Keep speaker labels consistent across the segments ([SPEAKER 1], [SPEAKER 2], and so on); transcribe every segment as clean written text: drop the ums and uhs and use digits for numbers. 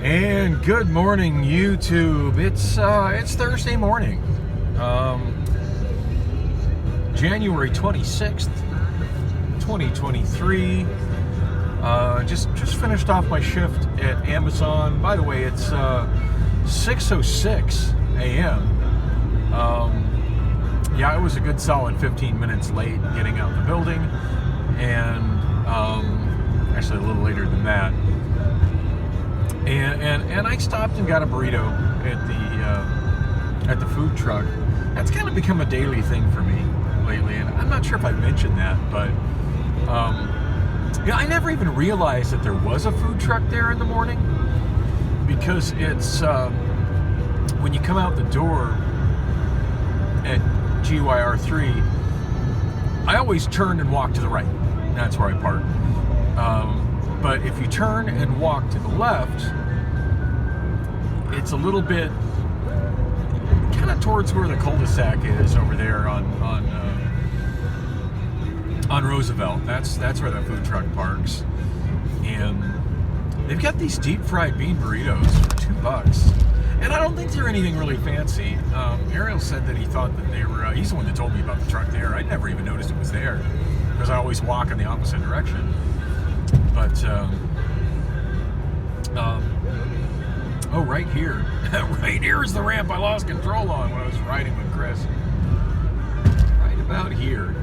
[SPEAKER 1] And good morning, YouTube. It's Thursday morning, January 26th, 2023. Just finished off my shift at Amazon. By the way, it's 6:06 a.m. Yeah, it was a good solid 15 minutes late getting out the building, and actually a little later than that. And I stopped and got a burrito at the food truck. That's kind of become a daily thing for me lately, and I'm not sure if I mentioned that, but I never even realized that there was a food truck there in the morning, because it's when you come out the door at GYR3, I always turn and walk to the right. That's where I park. But if you turn and walk to the left, it's a little bit kind of towards where the cul-de-sac is over there on Roosevelt. That's where the food truck parks, and they've got these deep fried bean burritos for $2, and I don't think they're anything really fancy. Ariel said that he thought that they were. He's the one that told me about the truck there. I never even noticed it was there because I always walk in the opposite direction. But oh, right here, right here is the ramp I lost control on when I was riding with Chris. Right about here,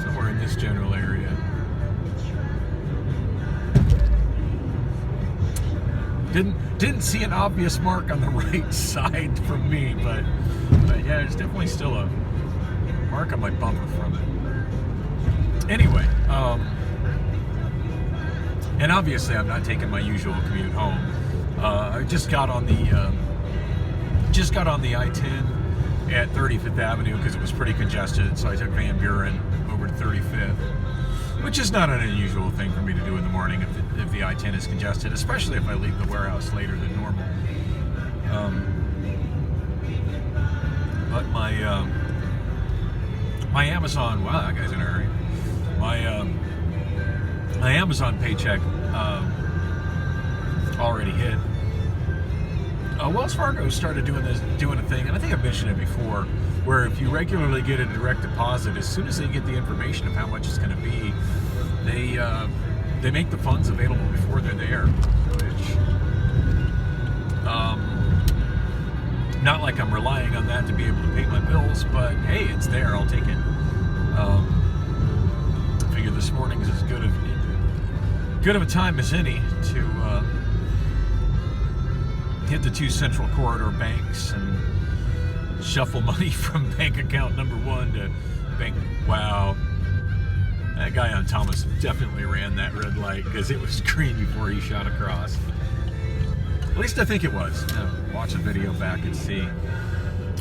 [SPEAKER 1] somewhere in this general area. Didn't see an obvious mark on the right side from me, but yeah, there's definitely still a mark on my bumper from it. Anyway, and obviously I'm not taking my usual commute home. I just got on the I-10 at 35th Avenue because it was pretty congested, so I took Van Buren over to 35th, which is not an unusual thing for me to do in the morning if the I-10 is congested, especially if I leave the warehouse later than normal. But my Amazon, wow, that guy's in a hurry. My Amazon paycheck already hit. Wells Fargo started doing a thing, and I think I've mentioned it before, where if you regularly get a direct deposit, as soon as they get the information of how much it's going to be, they make the funds available before they're there, which not like I'm relying on that to be able to pay my bills, but hey, it's there. I'll take it. I figure this morning is as good of a time as any to hit the two Central Corridor banks and shuffle money from bank account number one to bank. Wow, that guy on Thomas definitely ran that red light because it was green before he shot across. At least I think it was. Watch the video back and see.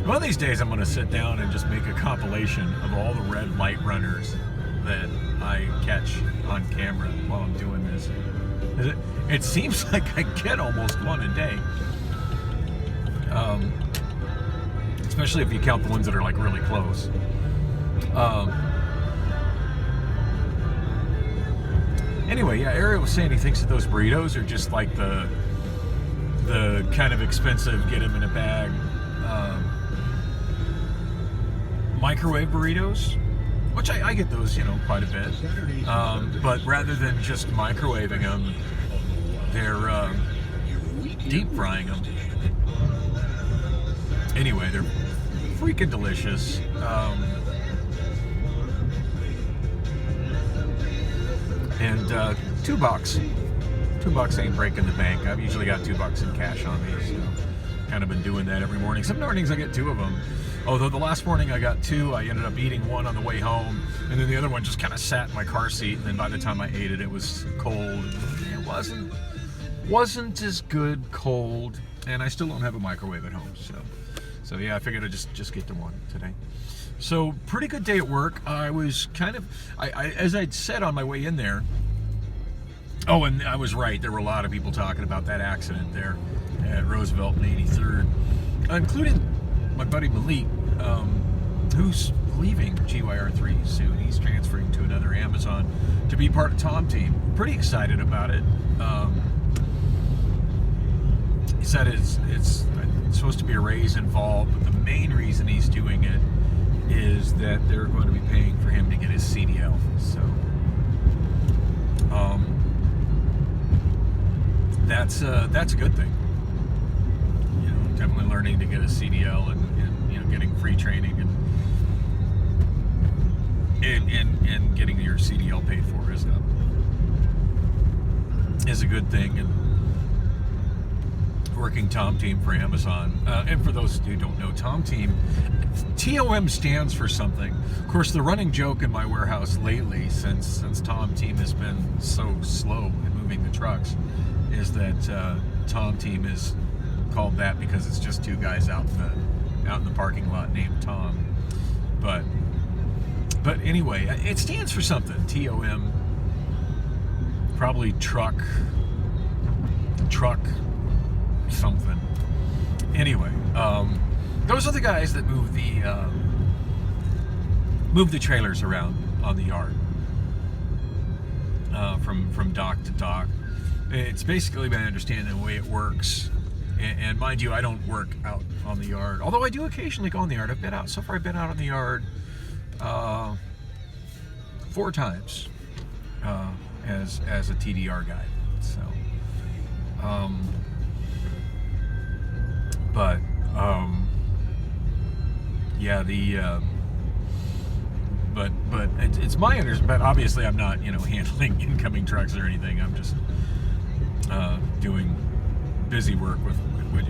[SPEAKER 1] One of these days I'm going to sit down and just make a compilation of all the red light runners that I catch on camera while I'm doing this. It seems like I get almost one a day. Especially if you count the ones that are like really close. Anyway, yeah, Ariel was saying he thinks that those burritos are just like the kind of expensive, get them in a bag, microwave burritos, which I get those, quite a bit. But rather than just microwaving them, they're deep frying them. Anyway, they're freaking delicious. And $2. $2 ain't breaking the bank. I've usually got $2 in cash on me, so kind of been doing that every morning. Some mornings I get two of them. Although the last morning I got two, I ended up eating one on the way home, and then the other one just kind of sat in my car seat, and then by the time I ate it, it was cold. It wasn't as good cold, and I still don't have a microwave at home, so yeah, I figured I'd just get to one today. So pretty good day at work. I was kind of, as I'd said on my way in there. Oh, and I was right. There were a lot of people talking about that accident there at Roosevelt and 83rd, including my buddy Malik. who's leaving GYR3 soon. He's transferring to another Amazon to be part of Tom Team. Pretty excited about it. He said it's supposed to be a raise involved, but the main reason he's doing it is that they're going to be paying for him to get his CDL. So that's a good thing. You know, definitely learning to get a CDL and you know, getting free training and getting your CDL paid for is a good thing. And working Tom Team for Amazon, and for those who don't know, Tom Team, TOM stands for something. Of course, the running joke in my warehouse lately, since Tom Team has been so slow in moving the trucks, is that Tom Team is called that because it's just two guys out in the parking lot named Tom. But anyway, it stands for something. TOM, probably truck something. Anyway, those are the guys that move the trailers around on the yard, from dock to dock. It's basically my understanding the way it works. And mind you, I don't work out on the yard, although I do occasionally go on the yard. I've been out on the yard 4 times as a TDR guy. So, yeah, but it's my understanding. But obviously, I'm not, you know, handling incoming trucks or anything. I'm just doing busy work with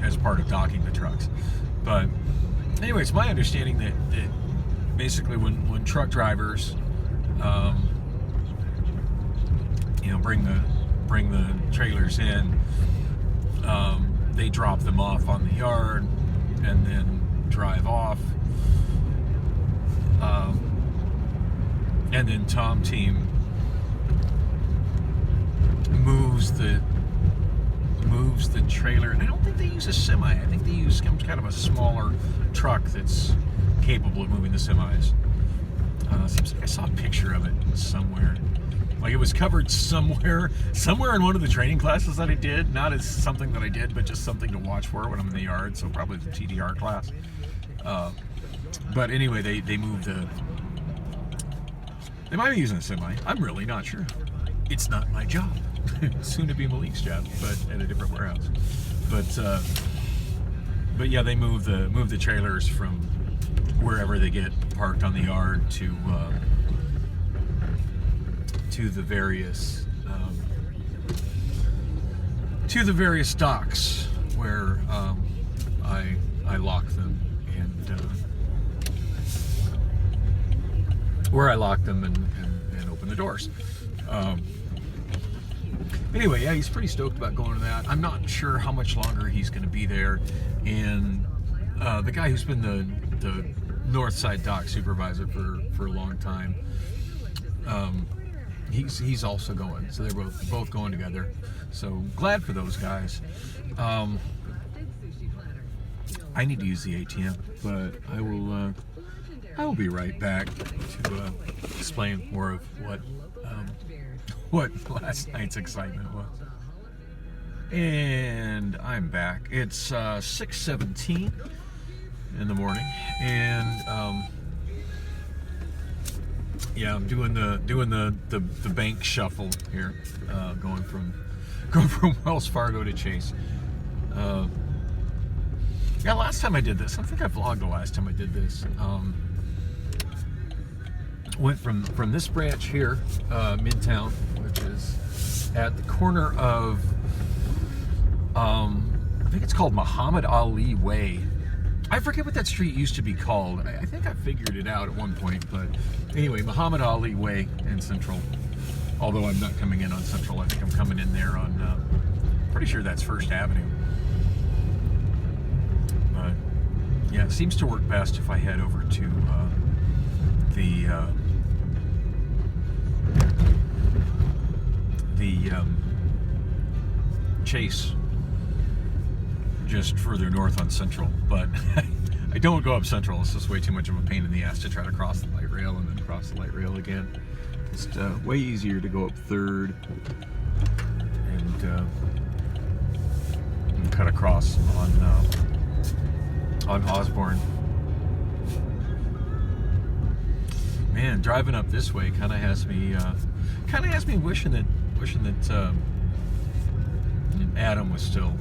[SPEAKER 1] as part of docking the trucks. But anyway, it's my understanding that basically when truck drivers, you know, bring the trailers in, they drop them off on the yard and then drive off, and then Tom Team moves the trailer. And I don't think they use a semi. I think they use some kind of a smaller truck that's capable of moving the semis. Seems like I saw a picture of it somewhere. Like it was covered somewhere in one of the training classes that I did. Not as something that I did, but just something to watch for when I'm in the yard. So probably the TDR class. But anyway, they moved the. They might be using a semi. I'm really not sure. It's not my job. Soon to be Malik's job, but at a different warehouse. But yeah, they move the trailers from wherever they get parked on the yard to the various docks where I lock them and open the doors. Anyway, yeah, he's pretty stoked about going to that. I'm not sure how much longer he's going to be there. And the guy who's been the Northside dock supervisor for a long time, he's also going. So they're both going together. So glad for those guys. I need to use the ATM, but I will be right back to explain more of what last night's excitement was. And I'm back. It's 6:17 in the morning, and yeah, I'm doing the bank shuffle here, going from Wells Fargo to Chase. Yeah, last time I did this, I think I vlogged the last time I did this. Went from this branch here, Midtown, which is at the corner of, I think it's called Muhammad Ali Way. I forget what that street used to be called. I think I figured it out at one point, but anyway, Muhammad Ali Way in Central. Although I'm not coming in on Central, I think I'm coming in there on, pretty sure that's First Avenue. But yeah, it seems to work best if I head over to the Chase, just further north on Central. But I don't go up Central. It's just way too much of a pain in the ass to try to cross the light rail and then cross the light rail again. It's way easier to go up 3rd and cut across on Osborne. Man, driving up this way kind of has me wishing that Adam was still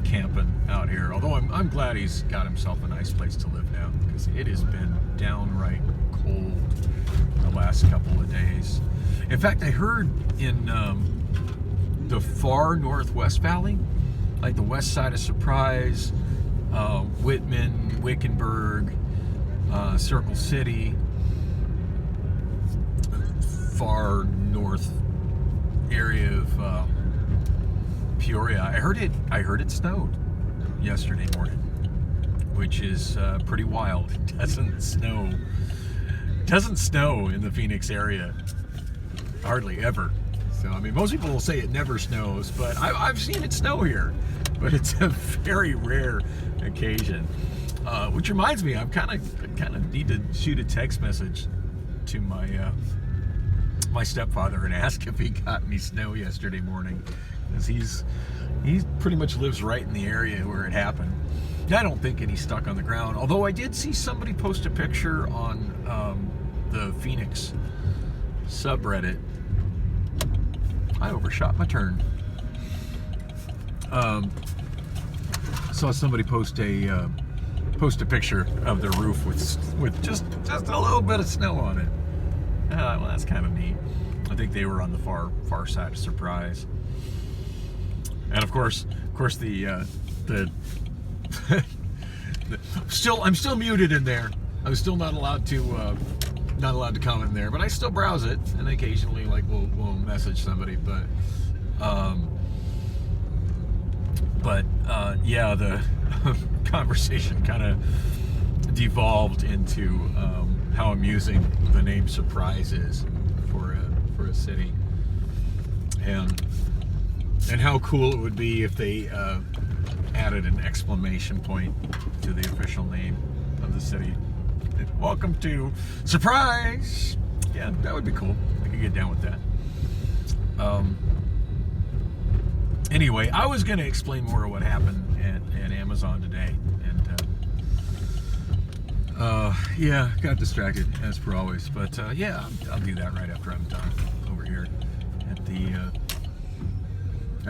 [SPEAKER 1] camping out here. Although I'm glad he's got himself a nice place to live now, because it has been downright cold the last couple of days. In fact, I heard in the far Northwest Valley, like the west side of Surprise, Whitman, Wickenburg, Circle City, far north area of Peoria. I heard it snowed yesterday morning, which is pretty wild. It doesn't snow in the Phoenix area hardly ever. So I mean, most people will say it never snows, but I've seen it snow here, but it's a very rare occasion. Which reminds me, I kind of need to shoot a text message to my stepfather and ask if he got any snow yesterday morning, because he pretty much lives right in the area where it happened. I don't think any stuck on the ground, although I did see somebody post a picture on the Phoenix subreddit. I overshot my turn. Saw somebody post a picture of their roof with just a little bit of snow on it. Well, that's kind of neat. I think they were on the far side of Surprise, and of course the I'm still muted in there. I'm still not allowed to comment in there, but I still browse it, and occasionally we'll message somebody. But yeah, the conversation kind of devolved into how amusing the name Surprise is for a city, and how cool it would be if they added an exclamation point to the official name of the city. Welcome to Surprise! Yeah, that would be cool. I could get down with that. Anyway, I was going to explain more of what happened at Amazon today, and yeah, got distracted as per always. But yeah, I'll do that right after I'm done over here at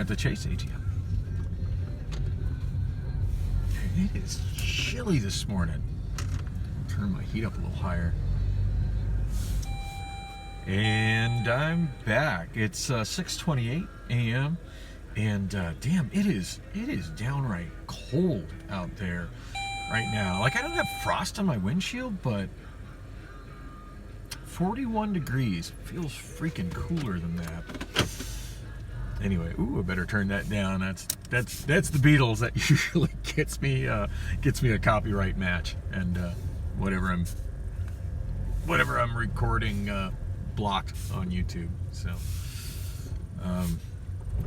[SPEAKER 1] the Chase ATM. It is chilly this morning. Turn my heat up a little higher. And I'm back. It's 6:28 a.m. and damn, it is downright cold out there right now. Like, I don't have frost on my windshield, but 41 degrees feels freaking cooler than that. Anyway, I better turn that down. That's the Beatles. That usually gets me a copyright match, and whatever I'm recording blocked on YouTube. So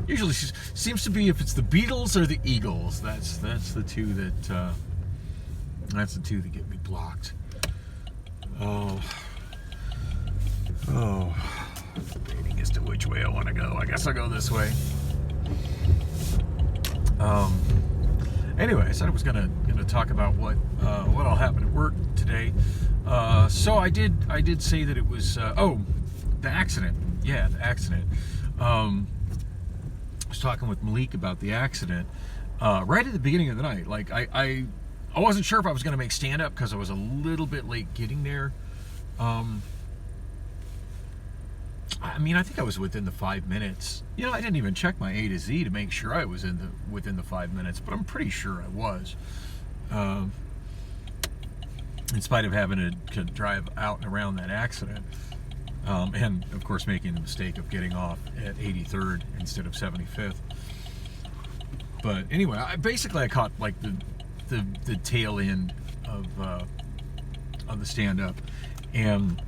[SPEAKER 1] usually seems to be if it's the Beatles or the Eagles. That's the two that get me blocked. Oh. Debating as to which way I want to go. I guess I'll go this way. Anyway, I said I was gonna talk about what'll happen at work today. So I did say that it was the accident. Yeah, the accident. I was talking with Malik about the accident right at the beginning of the night. Like, I wasn't sure if I was gonna make stand up because I was a little bit late getting there. I mean, I think I was within the 5 minutes. You know, I didn't even check my A to Z to make sure I was within the 5 minutes, but I'm pretty sure I was. In spite of having to drive out and around that accident, and of course making the mistake of getting off at 83rd instead of 75th. But anyway, I caught like the tail end of the stand-up, and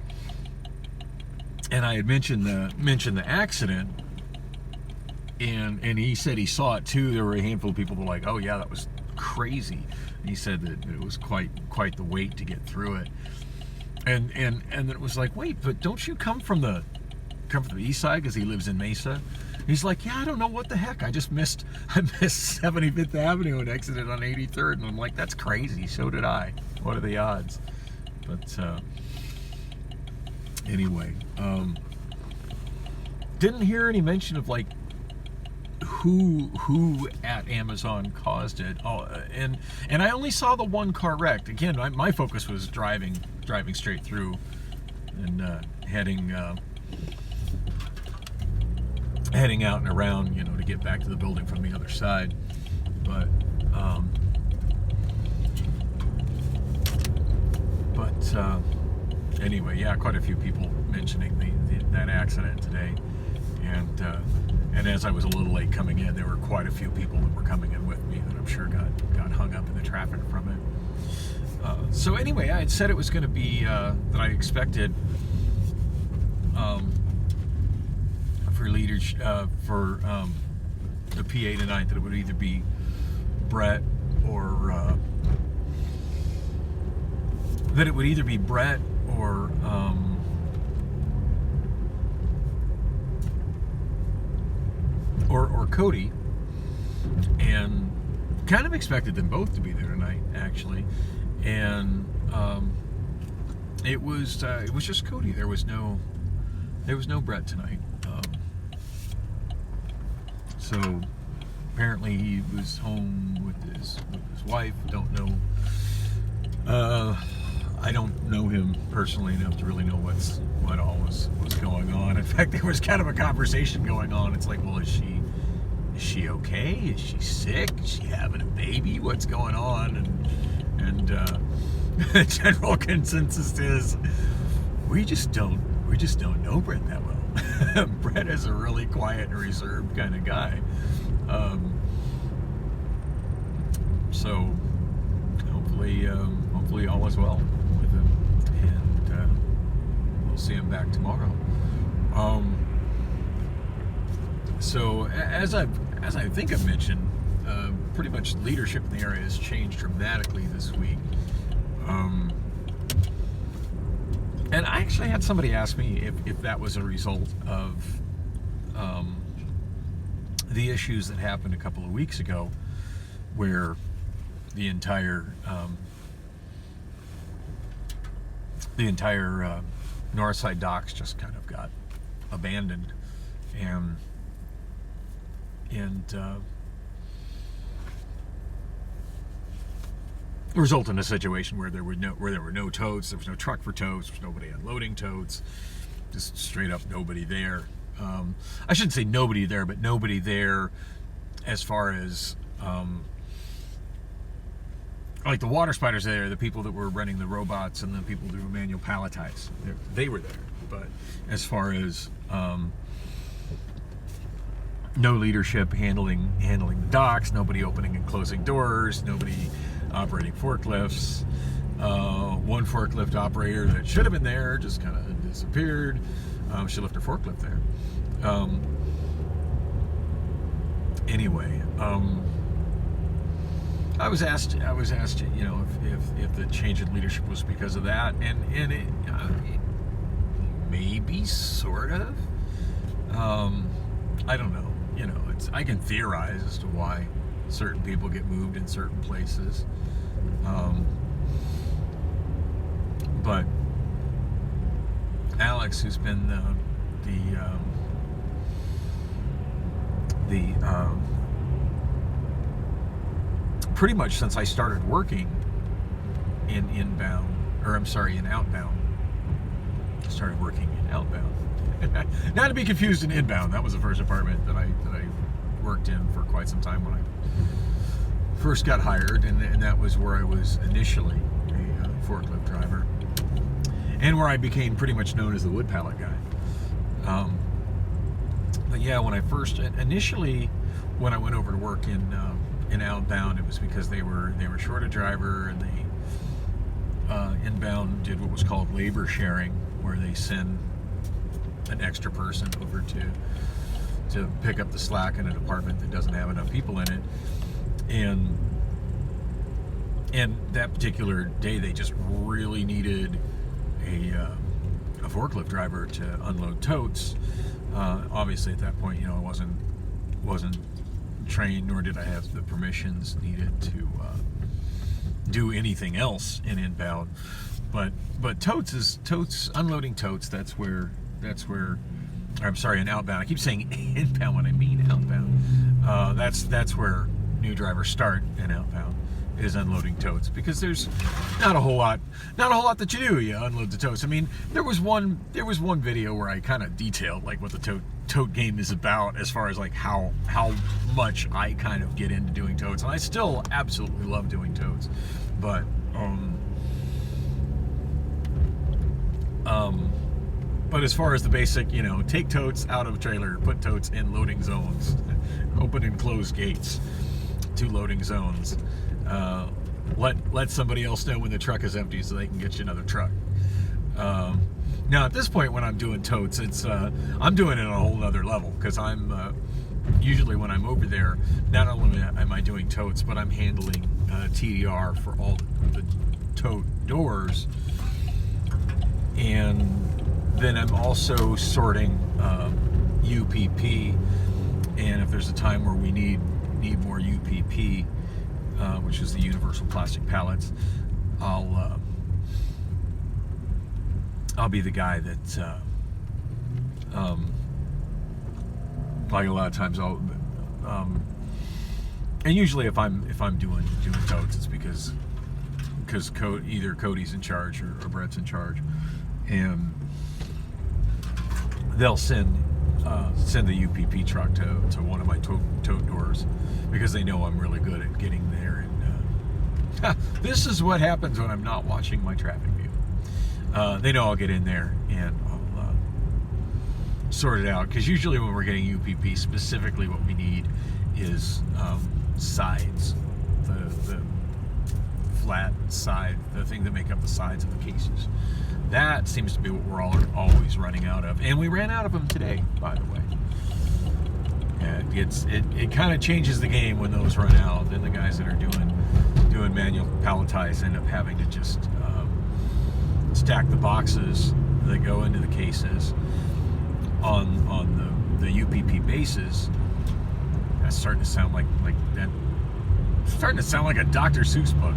[SPEAKER 1] I had mentioned the accident, and he said he saw it too. There were a handful of people who were like, "Oh yeah, that was crazy. And he said that it was quite the wait to get through it. And it was like, wait, but don't you come from the east side, because he lives in Mesa? He's like, yeah, I don't know what the heck. I missed 75th Avenue and exited on 83rd. And I'm like, that's crazy. So did I. What are the odds? But anyway, didn't hear any mention of like who at Amazon caused it. Oh, and I only saw the one car wrecked. Again, my focus was driving straight through and heading out and around, to get back to the building from the other side. But anyway, yeah, quite a few people mentioning that accident today, and as I was a little late coming in, there were quite a few people that were coming in with me that I'm sure got hung up in the traffic from it. So anyway, I had said it was going to be that I expected for leaders for the PA tonight that it would either be Brett or or Cody, and kind of expected them both to be there tonight, actually. And it was just Cody. There was no Brett tonight. So apparently he was home with his wife. Don't know. I don't know him personally enough to really know what all was going on. In fact, there was kind of a conversation going on. It's like, well, is she okay? Is she sick? Is she having a baby? What's going on? And the general consensus is we just don't know Brett that well. Brett is a really quiet and reserved kind of guy. So hopefully all is well with him, and we'll see him back tomorrow. So as I think I've mentioned, pretty much leadership in the area has changed dramatically this week. And I actually had somebody ask me if that was a result of the issues that happened a couple of weeks ago, where the entire Northside docks just kind of got abandoned, and result in a situation where there were no totes, there was no truck for totes, there was nobody unloading totes, just straight up nobody there. I shouldn't say nobody there, but nobody there as far as like the water spiders there, the people that were running the robots and the people that were manual palletize, they were there. But as far as no leadership handling the docks, nobody opening and closing doors, nobody operating forklifts. One forklift operator that should have been there just kind of disappeared. She left her forklift there. Anyway, I was asked, if the change in leadership was because of that, and it maybe sort of. I don't know. I can theorize as to why certain people get moved in certain places. But Alex, who's been pretty much since I started working in outbound. I started working in outbound. Not to be confused in inbound. That was the first department that I worked in for quite some time when I first got hired, and that was where I was initially a forklift driver, and where I became pretty much known as the wood pallet guy. But yeah, when I first initially, when I went over to work in outbound, it was because they were short a driver, and they inbound did what was called labor sharing, where they send an extra person over to pick up the slack in a department that doesn't have enough people in it. And And that particular day, they just really needed a forklift driver to unload totes. Obviously, at that point, I wasn't trained, nor did I have the permissions needed to do anything else in inbound. But totes, unloading totes. That's where. I'm sorry, in outbound. I keep saying inbound when I mean outbound. That's where new drivers start in outbound, is unloading totes, because there's not a whole lot that you do. You unload the totes. I mean, there was one video where I kind of detailed like what the tote game is about, as far as like how much I kind of get into doing totes, and I still absolutely love doing totes, but but as far as the basic, take totes out of a trailer, put totes in loading zones, open and close gates to loading zones. Let somebody else know when the truck is empty so they can get you another truck. Now at this point, when I'm doing totes, it's I'm doing it on a whole other level, because I'm usually, when I'm over there, not only am I doing totes, but I'm handling TDR for all the tote doors, and then I'm also sorting UPP, and if there's a time where we need more UPP, which is the universal plastic pallets, I'll be the guy that like a lot of times I'll and usually if I'm doing totes, it's because either Cody's in charge or Brett's in charge, and they'll send the UPP truck to one of my tote doors, because they know I'm really good at getting there. And this is what happens when I'm not watching my traffic view. They know I'll get in there and I'll sort it out, because usually when we're getting UPP, specifically what we need is sides, the flat side, the thing that make up the sides of the cases. That seems to be what we're always running out of, and we ran out of them today, by the way. And it kind of changes the game when those run out. Then the guys that are doing manual palletize end up having to just stack the boxes that go into the cases on the UPP bases. That's starting to sound like that. Starting to sound like a Dr. Seuss book.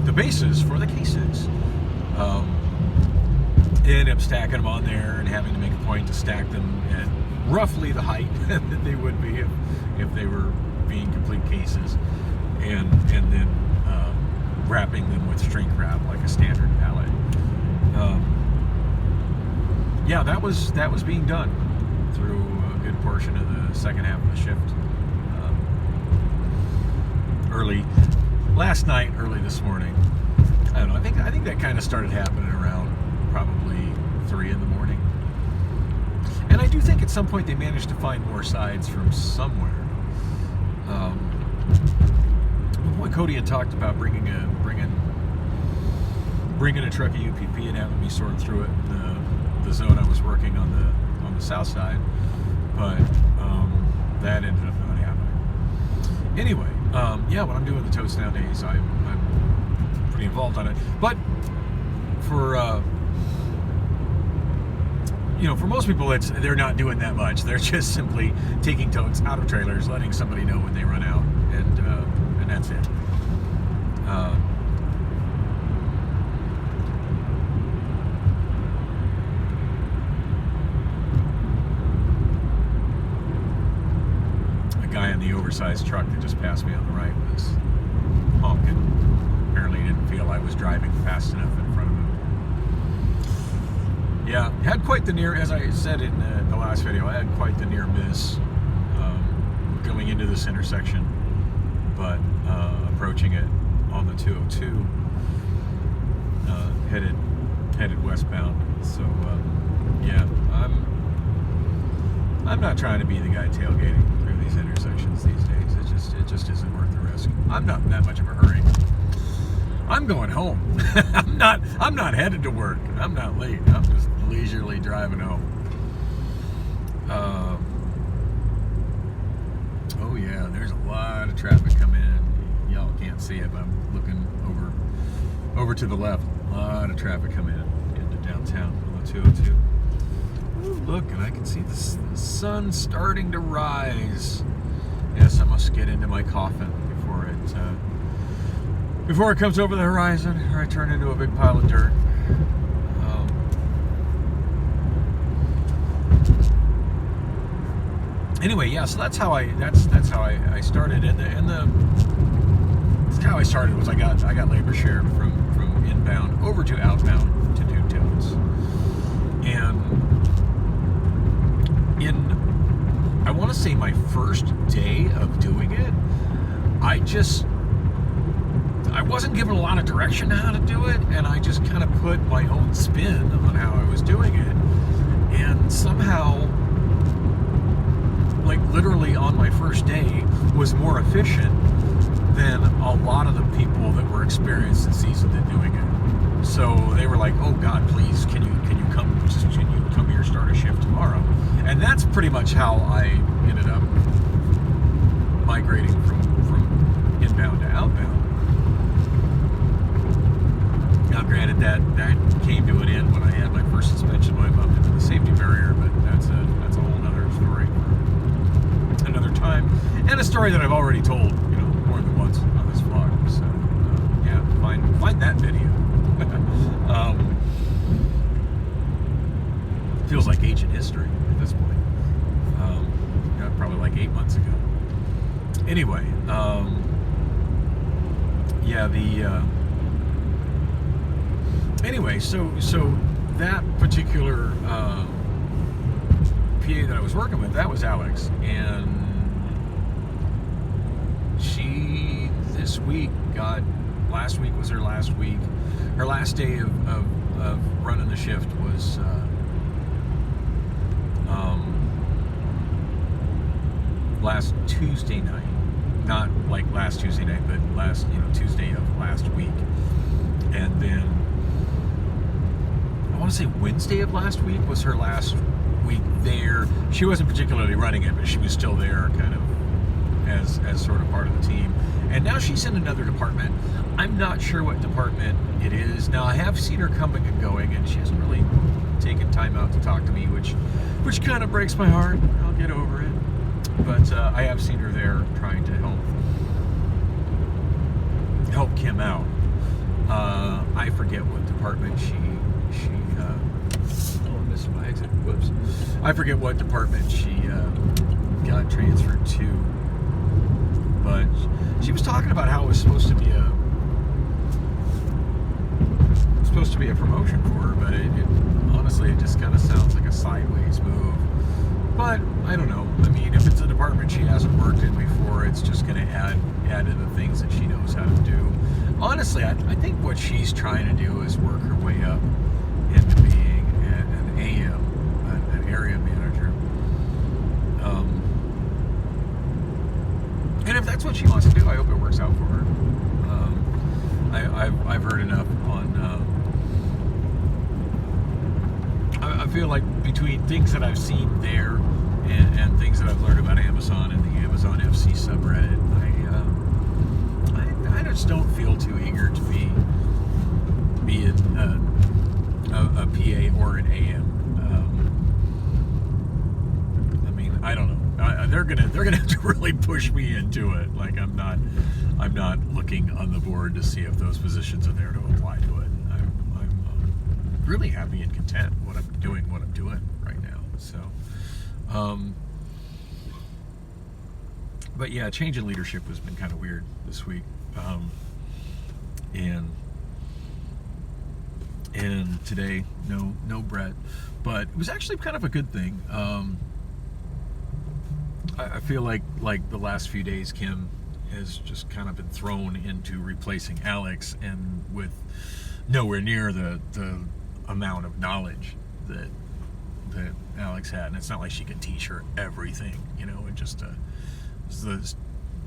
[SPEAKER 1] The bases for the cases. End up stacking them on there and having to make a point to stack them at roughly the height that they would be if they were being complete cases, and then wrapping them with shrink wrap like a standard pallet. Yeah, that was being done through a good portion of the second half of the shift. Early last night, early this morning. I don't know. I think that kind of started happening around probably 3 in the morning. And I do think at some point they managed to find more sides from somewhere. Cody had talked about bringing a truck of UPP and having me sort through it in the zone I was working on the south side, but that ended up not happening. Anyway, yeah, when I'm doing the totes nowadays, I'm pretty involved on it. But for for most people, they're not doing that much. They're just simply taking totes out of trailers, letting somebody know when they run out, and that's it. A guy in the oversized truck that just passed me on the right was honking. Apparently he didn't feel I was driving fast enough in front of him. Yeah, had quite the near, as I said in the last video, I had quite the near miss going into this intersection, but approaching it on the 202, headed westbound. So yeah, I'm not trying to be the guy tailgating through these intersections these days. It just isn't worth the risk. I'm not in that much of a hurry. I'm going home. I'm not headed to work. I'm not late. I'm just leisurely driving home. Oh yeah, there's a lot of traffic coming in see it, but I'm looking over to the left. A lot of traffic coming into downtown on the 202. Ooh, look, and I can see the sun starting to rise. Yes, I must get into my coffin before it comes over the horizon, or I turn into a big pile of dirt. Anyway, yeah, so that's how I started, and that's how I started was I got labor share from inbound over to outbound to do totes, and I want to say my first day of doing it, I wasn't given a lot of direction on how to do it, and I just kind of put my own spin on how I was doing it, and somehow, like literally on my first day, was more efficient than a lot of the people that were experienced and seasoned in doing it. So they were like, "Oh God, please, can you come here, start a shift tomorrow?" And that's pretty much how I ended up migrating from inbound to outbound. Now, granted, that came to an end when I had my first suspension when I bumped into the safety barrier, but that's a whole other story for another time, and a story that I've already told, more than once on this vlog. So, yeah, find that video. Feels like ancient history at this point. Probably like 8 months ago. Anyway, anyway, so that particular PA that I was working with, that was Alex, and she this week last week was her last week. Her last day of running the shift was last Tuesday night. Not like last Tuesday night, but last Tuesday of last week. And then I want to say Wednesday of last week was her last week there. She wasn't particularly running it, but she was still there kind of as sort of part of the team. And now she's in another department. I'm not sure what department it is. Now, I have seen her coming and going, and she hasn't really taken time out to talk to me, which kind of breaks my heart. I'll get over it. But I have seen her there trying to help Kim out. I forget what department she oh, I missed my exit. Whoops. I forget what department she got transferred to. But she was talking about how it was supposed to be a promotion for her, but it honestly, it just kind of sounds like a sideways move. But I don't know. I mean, if it's a department she hasn't worked in before, it's just going to add to the things that she knows how to do. Honestly, I think what she's trying to do is work her way up into being an AM, an area manager. And if that's what she wants to do, I hope it works out for her. I've heard enough on. I feel like between things that I've seen there and things that I've learned about Amazon and the Amazon FC subreddit, I just don't feel too eager to be a PA or an AM. I mean, I don't know. They're gonna have to really push me into it. Like I'm not looking on the board to see if those positions are there to apply to it. I'm really happy and content what I'm doing right now. So, but yeah, change in leadership has been kind of weird this week, and today no Brett, but it was actually kind of a good thing. I feel like the last few days Kim has just kind of been thrown into replacing Alex, and with nowhere near the amount of knowledge that Alex had. And it's not like she could teach her everything, in just the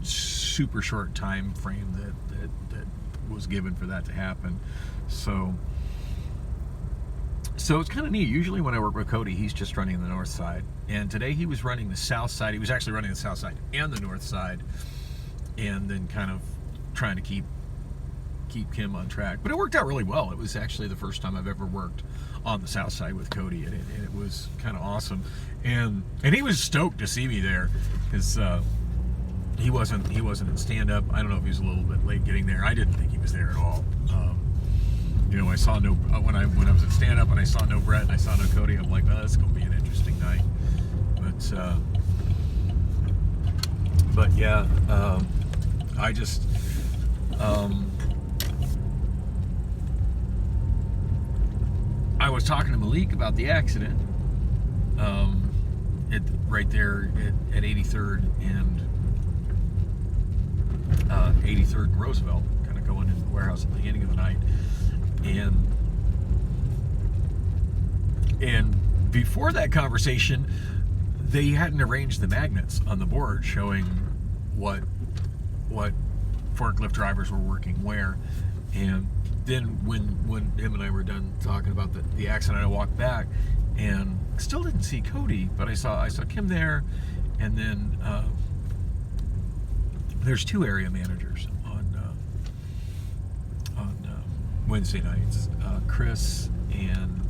[SPEAKER 1] super short time frame that was given for that to happen. So it's kind of neat. Usually when I work with Cody, he's just running the north side, and today he was running the south side. He was actually running the south side and the north side, and then kind of trying to keep keep Kim on track. But it worked out really well. It was actually the first time I've ever worked on the South Side with Cody, and it was kind of awesome. And he was stoked to see me there, because he wasn't in stand-up. I don't know if he was a little bit late getting there. I didn't think he was there at all. I saw no when I was at stand-up and I saw no Brett and I saw no Cody. I'm like, oh, this is gonna be an interesting night. But yeah, I just I was talking to Malik about the accident right there at 83rd and 83rd and Roosevelt, kind of going into the warehouse at the beginning of the night, and before that conversation, they hadn't arranged the magnets on the board showing what forklift drivers were working where. And then when him and I were done talking about the accident, I walked back and still didn't see Cody, but I saw Kim there, and then there's 2 area managers on Wednesday nights, Chris and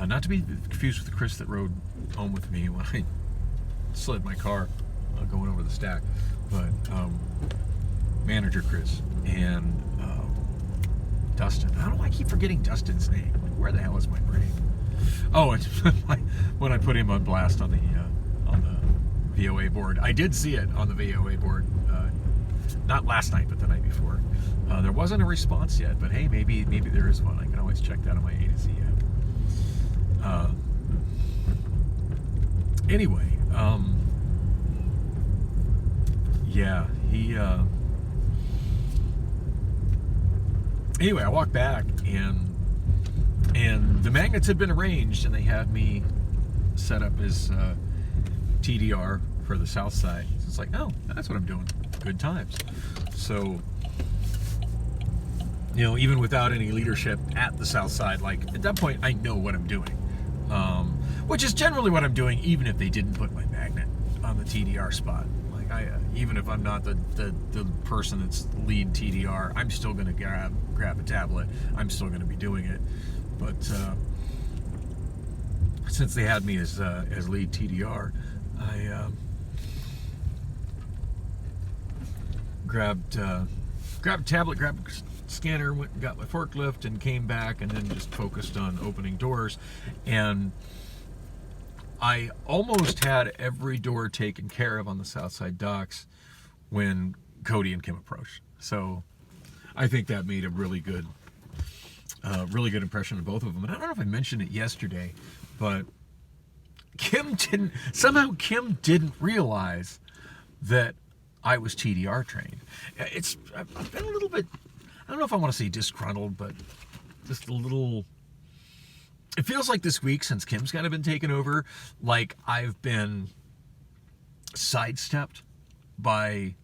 [SPEAKER 1] not to be confused with the Chris that rode home with me when I slid my car going over the stack, but manager Chris and Dustin. I don't know why I keep forgetting Dustin's name. Like, where the hell is my brain? Oh, it's when I put him on blast on the VOA board. I did see it on the VOA board, not last night, but the night before. There wasn't a response yet, but hey, maybe there is one. I can always check that on my A to Z app. Anyway, yeah, he. Anyway, I walked back and the magnets had been arranged, and they had me set up as TDR for the South Side. So it's like, oh, that's what I'm doing. Good times. So, even without any leadership at the South Side, like at that point, I know what I'm doing, which is generally what I'm doing, even if they didn't put my magnet on the TDR spot. Like even if I'm not the person that's lead TDR, I'm still going to grab a tablet. I'm still going to be doing it. But since they had me as lead TDR, I grabbed a tablet, grabbed a scanner, went and got my forklift, and came back, and then just focused on opening doors. And I almost had every door taken care of on the Southside docks when Cody and Kim approached. So I think that made a really good impression of both of them. And I don't know if I mentioned it yesterday, but Kim didn't realize that I was TDR trained. I've been a little bit, I don't know if I want to say disgruntled, but just a little. It feels like this week, since Kim's kind of been taken over, like I've been sidestepped by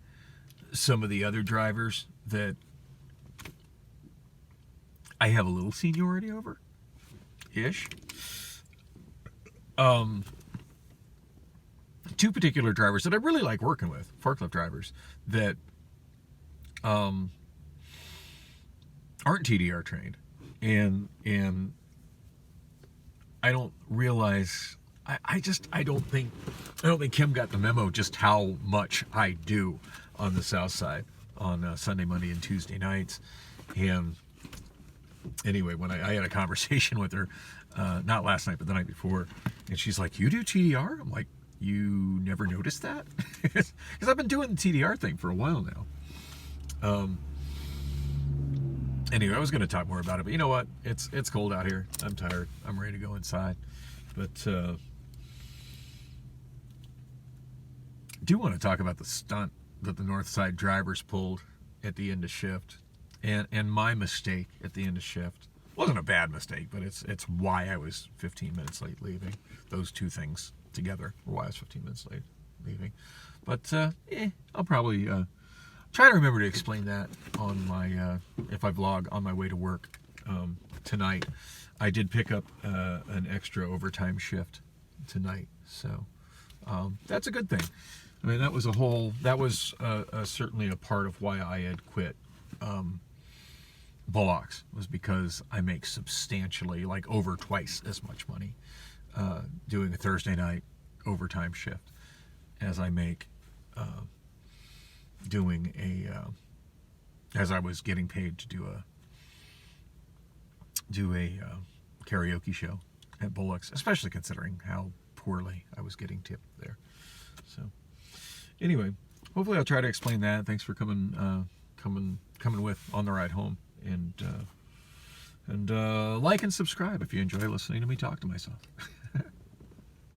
[SPEAKER 1] some of the other drivers that I have a little seniority over, ish. Two particular drivers that I really like working with, forklift drivers, that aren't TDR trained, and I don't realize. I don't think Kim got the memo just how much I do on the South Side on Sunday, Monday, and Tuesday nights. And anyway, when I had a conversation with her, not last night, but the night before, and she's like, "You do TDR?" I'm like, "You never noticed that?" Because I've been doing the TDR thing for a while now. Anyway, I was going to talk more about it, but you know what? It's cold out here. I'm tired. I'm ready to go inside. But do want to talk about the stunt that the North Side drivers pulled at the end of shift, and my mistake at the end of shift. It wasn't a bad mistake, but it's why I was 15 minutes late leaving. Those two things together were why I was 15 minutes late leaving. But I'll probably try to remember to explain that on my if I vlog on my way to work tonight. I did pick up an extra overtime shift tonight, so that's a good thing. I mean, that was certainly a part of why I had quit Bullocks was because I make substantially, like over twice as much money doing a Thursday night overtime shift as I make doing as I was getting paid to do a karaoke show at Bullocks, especially considering how poorly I was getting tipped there. So anyway, hopefully I'll try to explain that. Thanks for coming with on the ride home, and like and subscribe if you enjoy listening to me talk to myself.